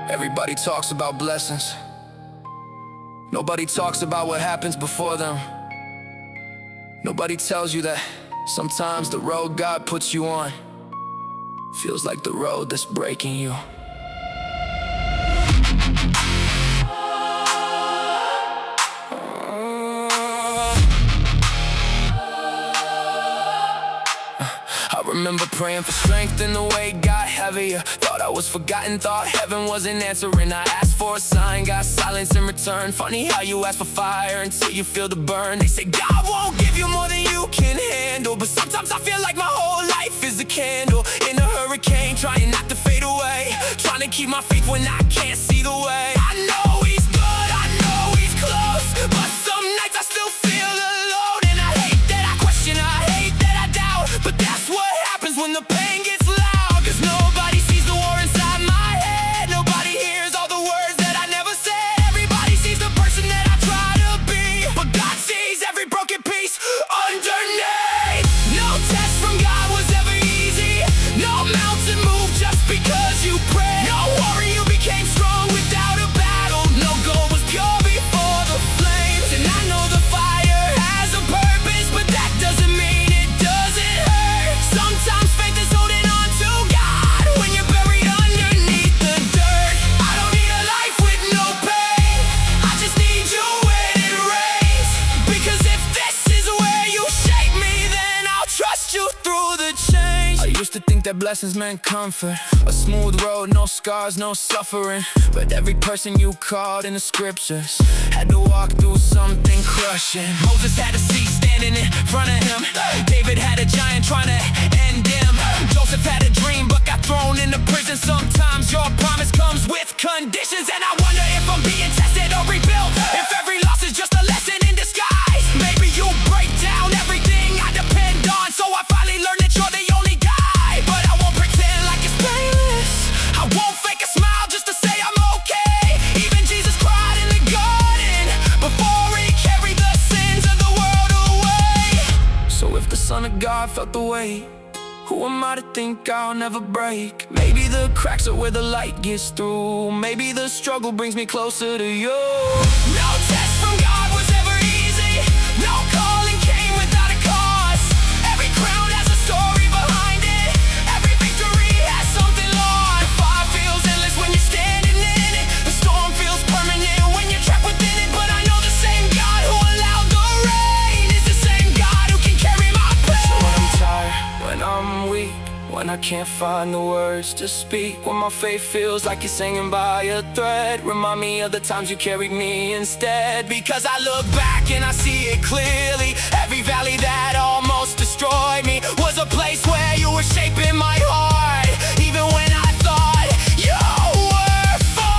Everybody talks about blessings. Nobody talks about what happens before them. Nobody tells you that sometimes the road God puts you on feels like the road that's breaking you. I remember praying for strength and the weight got heavier. Thought I was forgotten, thought heaven wasn't answering. I asked for a sign, got silence in return. Funny how you ask for fire until you feel the burn. They say God won't give you more than you can handle, but sometimes I feel like my whole life is a candle in a hurricane, trying not to fade away, trying to keep my faith when I can't see the way. I know He's good, I know He's close, but some nights I still feel alone. And I hate that I question, I hate that I doubt, but that's what happens when the pain gets loud. Cause nobody sees the war inside my head, nobody hears all the words that I never said. Everybody sees the person that I try to be, but God sees every broken piece underneath. No test from God was ever easy, no mountain moved just because you prayed. No warrior became strong without a battle, no gold was pure before the flames. And I know the fire has a purpose, but that doesn't mean it doesn't hurt. Sometimes faith is holding on to God when you're buried underneath the dirt. I don't need a life with no pain, I just need you when it rains. Because if this is where you shape me, then I'll trust you through the change. I used to think that blessings meant comfort, a smooth road, no scars, no suffering. But every person you called in the scriptures had to walk through something crushing. Moses had a sea standing in front of him, David had a giant trying to end him, Joseph had a dream but got thrown into prison. Sometimes your promise comes with conditions, and I wonder if I'm being tested or rebuilt, if every loss is just a lesson in disguise. Maybe you break down everything I depend on, so I finally learned that you're the only guy. But I won't pretend like it's painless, I won't fake a smile just to say I'm okay. Even Jesus cried in the garden before He carried the sins of the world away. So if the Son of God felt the weight, who am I to think I'll never break? Maybe the cracks are where the light gets through, maybe the struggle brings me closer to you. No test from God was ever easy, no calling came without a cost. Every crown has a story behind it, every victory has something lost. The fire feels endless when you're standing in it, the storm feels permanent when you're trapped within it. But I know the same God who allowed the rain is the same God who can carry my pain. So when I'm tired, when I'm weak, when I can't find the words to speak, when my faith feels like it's hanging by a thread, remind me of the times you carried me instead. Because I look back and I see it clearly, every valley that almost destroyed me was a place where you were shaping my heart, even when I thought you were far.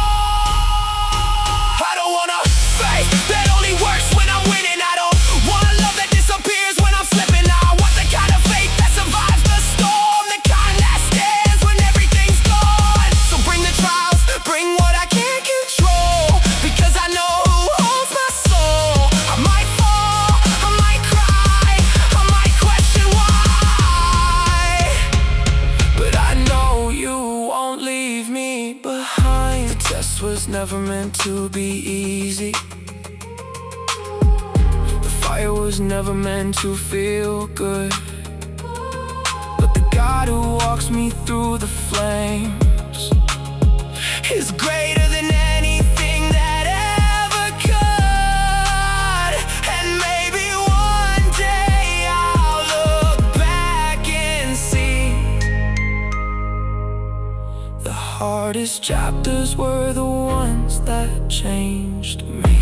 I don't want a faith that only works when I'm winning, I don't want a love that disappears when I'm slipping. I want the kind of faith that survives the storm, the kind that stands when everything's gone. So bring the trials, bring what I can't control, because I know who holds my soul. I might fall, I might cry, I might question why, but I know you won't leave me behind. The test was never meant to be easy, the fire was never meant to feel good, but the God who walks me through the flames is greater than anything that ever could. And maybe one day I'll look back and see the hardest chapters were the ones that changed me.